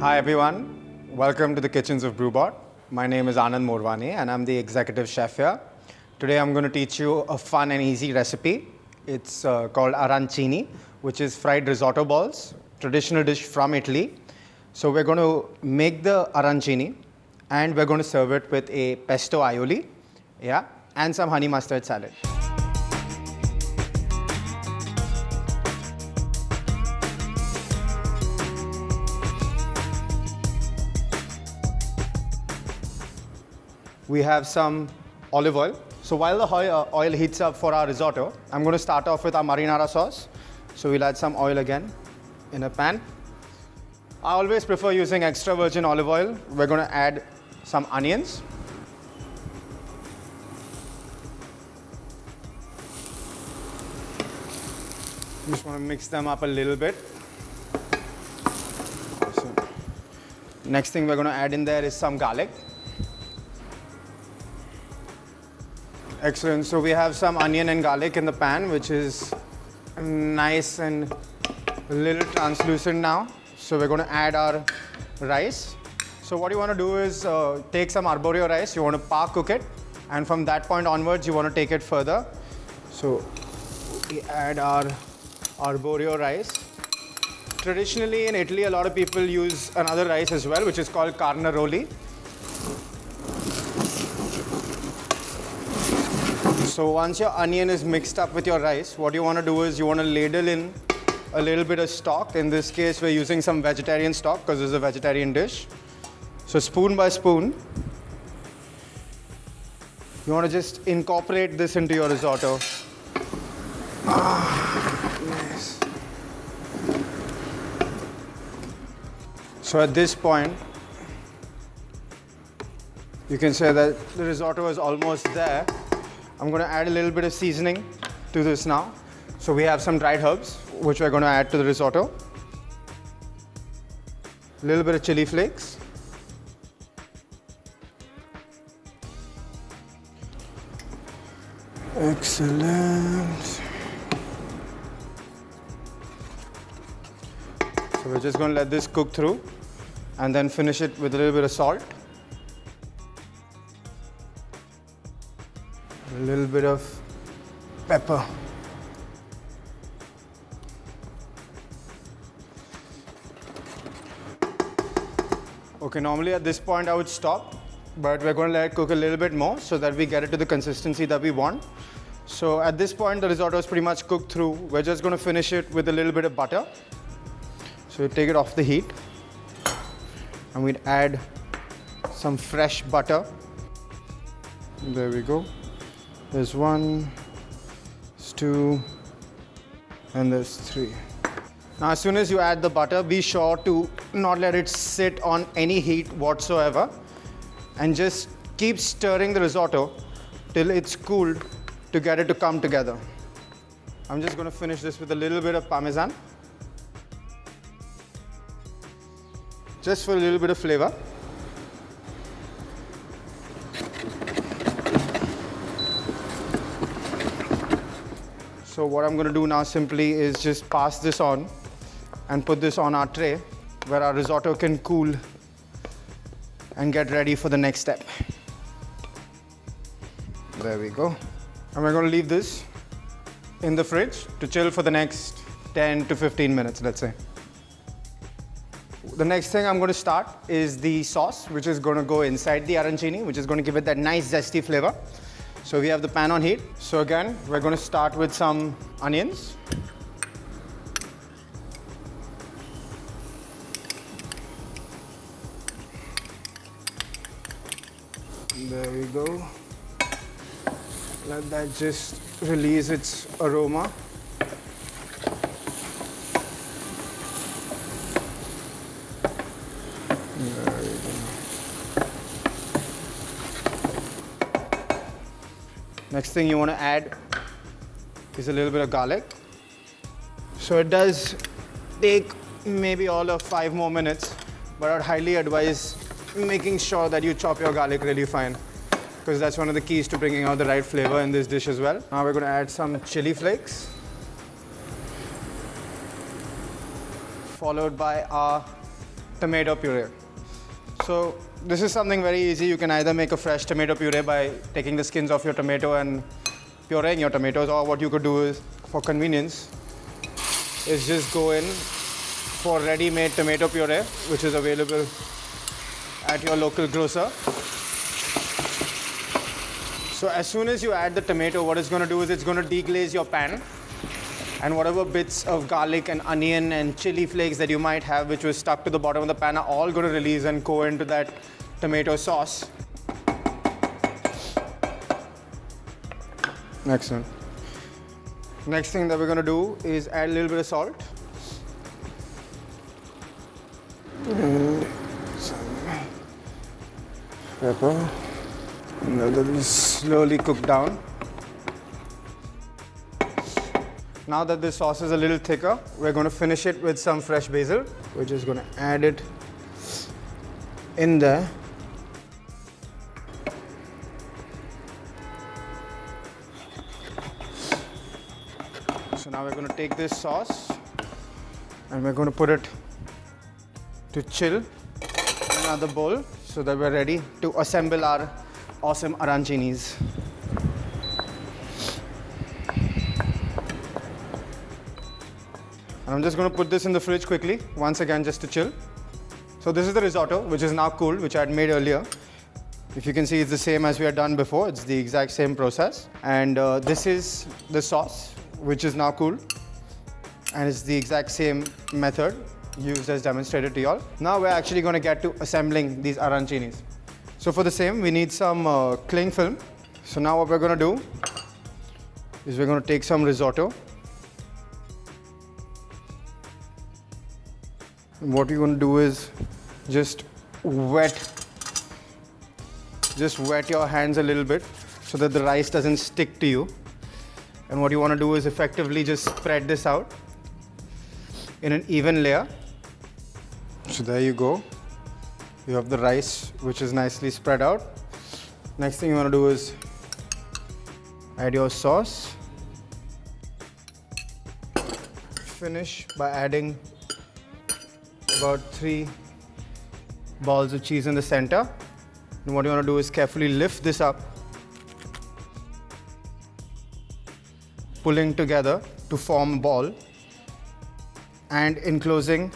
Hi everyone, welcome to the kitchens of Brewbot. My name is Anand Morwani and I'm the executive chef here. Today I'm going to teach you a fun and easy recipe. It's called Arancini, which is fried risotto balls, traditional dish from Italy. So we're going to make the arancini and we're going to serve it with a pesto aioli, yeah, and some honey mustard salad. We have some olive oil. So while the oil heats up for our risotto, I'm going to start off with our marinara sauce. So we'll add some oil again in a pan. I always prefer using extra virgin olive oil. We're going to add some onions. Just want to mix them up a little bit. So, next thing we're going to add in there is some garlic. Excellent. So we have some onion and garlic in the pan, which is nice and a little translucent now. So we're going to add our rice. So what you want to do is take some arborio rice. You want to par cook it. And from that point onwards, you want to take it further. So we add our arborio rice. Traditionally in Italy, a lot of people use another rice as well, which is called carnaroli. So once your onion is mixed up with your rice, what you want to do is you want to ladle in a little bit of stock. In this case, we're using some vegetarian stock because this is a vegetarian dish. So spoon by spoon, you want to just incorporate this into your risotto. Nice. So at this point, you can say that the risotto is almost there. I'm going to add a little bit of seasoning to this now. So we have some dried herbs, which we're going to add to the risotto. A little bit of chili flakes. Excellent. So we're just going to let this cook through and then finish it with a little bit of salt. A little bit of pepper. Okay, normally at this point I would stop, but we're going to let it cook a little bit more so that we get it to the consistency that we want. So at this point the risotto is pretty much cooked through. We're just going to finish it with a little bit of butter. So we take it off the heat and we'd add some fresh butter. There we go. There's 1, there's 2, and there's 3. Now, as soon as you add the butter, be sure to not let it sit on any heat whatsoever. And just keep stirring the risotto till it's cooled to get it to come together. I'm just going to finish this with a little bit of parmesan. Just for a little bit of flavor. So what I'm going to do now simply is just pass this on and put this on our tray where our risotto can cool and get ready for the next step. There we go. And we're going to leave this in the fridge to chill for the next 10 to 15 minutes, let's say. The next thing I'm going to start is the sauce, which is going to go inside the arancini, which is going to give it that nice zesty flavor. So we have the pan on heat. So again, we're going to start with some onions. There we go. Let that just release its aroma. There we go. Next thing you want to add is a little bit of garlic. So it does take maybe all of 5 more minutes, but I'd highly advise making sure that you chop your garlic really fine, because that's one of the keys to bringing out the right flavor in this dish as well. Now we're going to add some chili flakes, followed by our tomato puree. So this is something very easy. You can either make a fresh tomato puree by taking the skins off your tomato and pureeing your tomatoes, or what you could do is, for convenience, is just go in for ready-made tomato puree, which is available at your local grocer. So as soon as you add the tomato, what it's going to do is it's going to deglaze your pan, and whatever bits of garlic and onion and chili flakes that you might have, which was stuck to the bottom of the pan, are all going to release and go into that tomato sauce. Excellent. Next thing that we're going to do is add a little bit of salt. And some pepper. And let it slowly cook down. Now that this sauce is a little thicker, we're going to finish it with some fresh basil. We're just going to add it in there. So now we're going to take this sauce and we're going to put it to chill in another bowl so that we're ready to assemble our awesome arancinis. And I'm just going to put this in the fridge quickly, once again, just to chill. So this is the risotto, which is now cooled, which I had made earlier. If you can see, it's the same as we had done before. It's the exact same process. And this is the sauce, which is now cooled. And it's the exact same method used as demonstrated to y'all. Now we're actually going to get to assembling these arancinis. So for the same, we need some cling film. So now what we're going to do is we're going to take some risotto. And what you're going to do is just wet your hands a little bit so that the rice doesn't stick to you. And what you want to do is effectively just spread this out in an even layer. So there you go. You have the rice, which is nicely spread out. Next thing you want to do is add your sauce. Finish by adding about 3 balls of cheese in the center. And what you want to do is carefully lift this up, pulling together to form a ball, and enclosing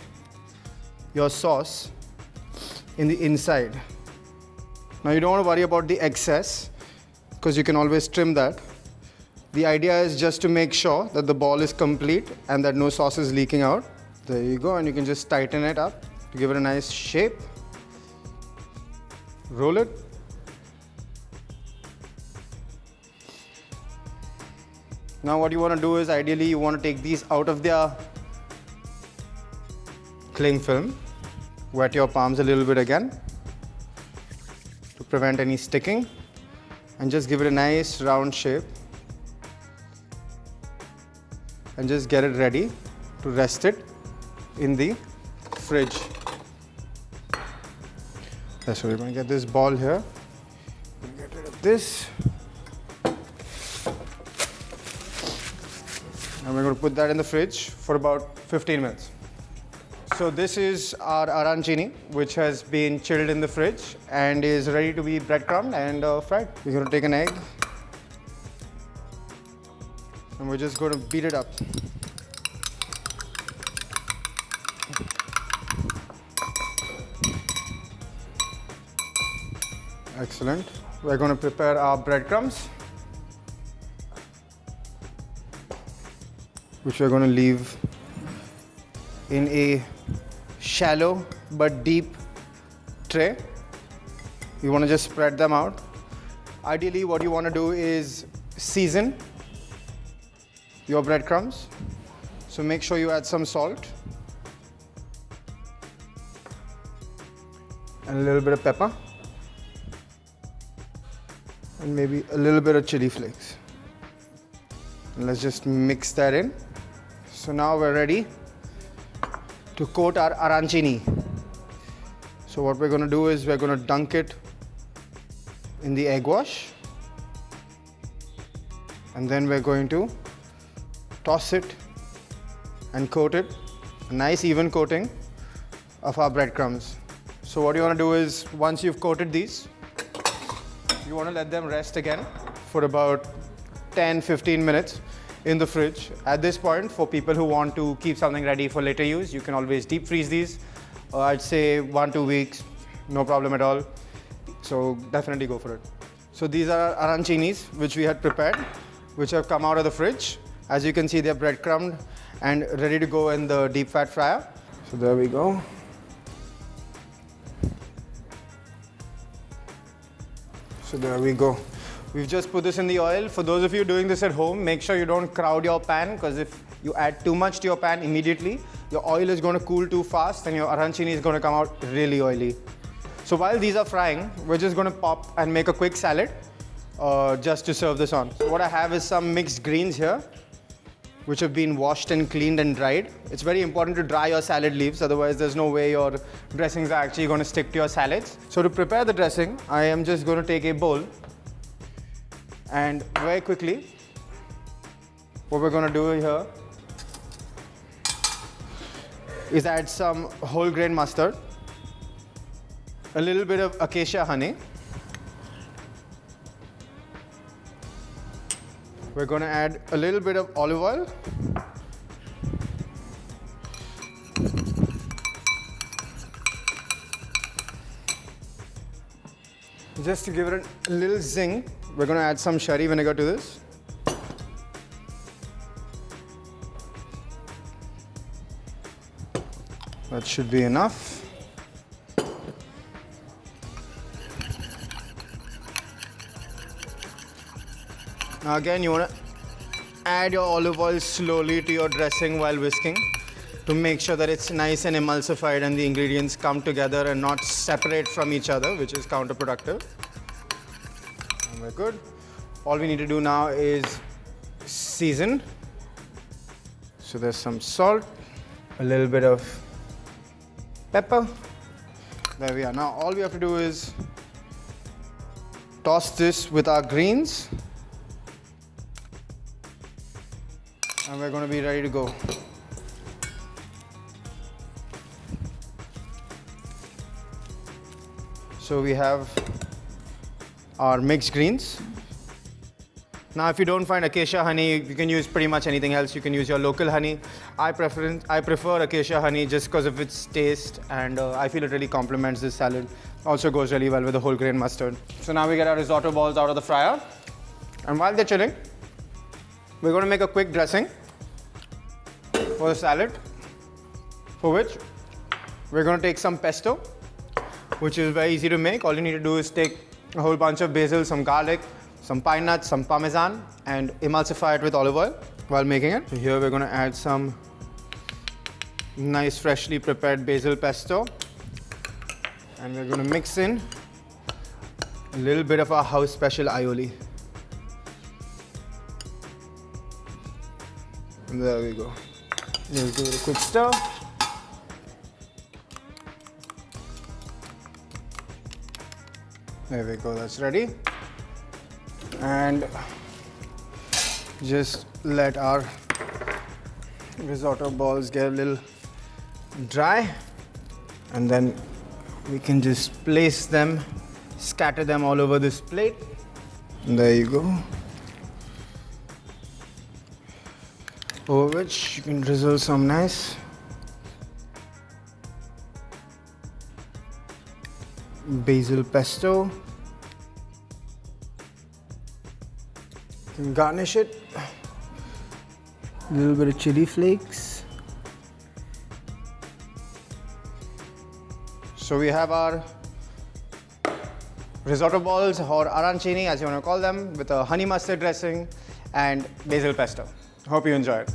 your sauce in the inside. Now you don't want to worry about the excess because you can always trim that. The idea is just to make sure that the ball is complete and that no sauce is leaking out. There you go, and you can just tighten it up to give it a nice shape. Roll it. Now what you want to do is, ideally you want to take these out of their cling film. Wet your palms a little bit again to prevent any sticking, and just give it a nice round shape and just get it ready to rest it in the fridge. That's what we're going to get this ball here. Get rid of this. And we're going to put that in the fridge for about 15 minutes. So this is our arancini, which has been chilled in the fridge and is ready to be breadcrumbed and fried. We're going to take an egg and we're just going to beat it up. Excellent. We're going to prepare our breadcrumbs, which we're going to leave in a shallow but deep tray. You want to just spread them out. Ideally, what you want to do is season your breadcrumbs. So make sure you add some salt and a little bit of pepper and maybe a little bit of chili flakes. And let's just mix that in. So now we're ready to coat our arancini. So what we're going to do is we're going to dunk it in the egg wash, and then we're going to toss it and coat it, a nice even coating of our breadcrumbs. So what you want to do is, once you've coated these, you want to let them rest again for about 10-15 minutes in the fridge. At this point, for people who want to keep something ready for later use, you can always deep freeze these. I'd say 1-2 weeks, no problem at all. So definitely go for it. So these are arancinis which we had prepared, which have come out of the fridge. As you can see, they're breadcrumbed and ready to go in the deep fat fryer. So there we go. So there we go. We've just put this in the oil. For those of you doing this at home, make sure you don't crowd your pan, because if you add too much to your pan immediately, your oil is going to cool too fast and your arancini is going to come out really oily. So while these are frying, we're just going to pop and make a quick salad just to serve this on. So what I have is some mixed greens here, which have been washed and cleaned and dried. It's very important to dry your salad leaves, otherwise there's no way your dressings are actually going to stick to your salads. So to prepare the dressing, I am just going to take a bowl, and very quickly, what we're going to do here is add some whole grain mustard, a little bit of acacia honey. We're going to add a little bit of olive oil. Just to give it a little zing, we're going to add some sherry vinegar to this. That should be enough. Now again, you want to add your olive oil slowly to your dressing while whisking to make sure that it's nice and emulsified and the ingredients come together and not separate from each other, which is counterproductive. And we're good. All we need to do now is season. So there's some salt, a little bit of pepper. There we are. Now all we have to do is toss this with our greens. And we're going to be ready to go. So we have our mixed greens. Now if you don't find acacia honey, you can use pretty much anything else. You can use your local honey. I prefer acacia honey just because of its taste, and I feel it really complements this salad. Also goes really well with the whole grain mustard. So now we get our risotto balls out of the fryer. And while they're chilling, we're going to make a quick dressing for the salad, for which we're going to take some pesto, which is very easy to make. All you need to do is take a whole bunch of basil, some garlic, some pine nuts, some parmesan, and emulsify it with olive oil while making it. So here we're going to add some nice freshly prepared basil pesto, and we're going to mix in a little bit of our house special aioli. And there we go. Just give it a quick stir. There we go, that's ready. And just let our risotto balls get a little dry, and then we can just place them, scatter them all over this plate. And there you go. Over which you can drizzle some nice basil pesto. You can garnish it. A little bit of chili flakes. So we have our risotto balls, or arancini as you want to call them, with a honey mustard dressing and basil pesto. Hope you enjoy it.